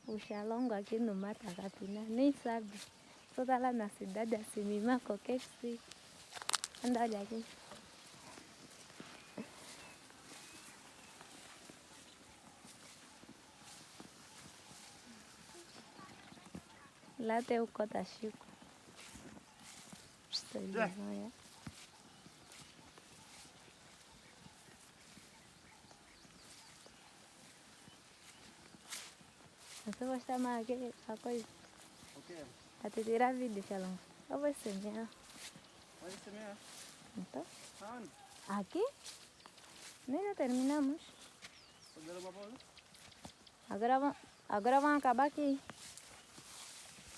puxa longo aqui no Mata Capina, nem sabe. Só tá lá na cidade a se mimar qualquer coisa. Anda, olha aqui. Lá tem o Cota Chico. Olha. Você vai estar mais aqui a coisa? O quê? A te tirar vídeo, Shalom. Eu vou semear. Vai semear? Então? Aonde? Aqui? Nem já terminamos. Agora uma bola? Agora vão acabar aqui.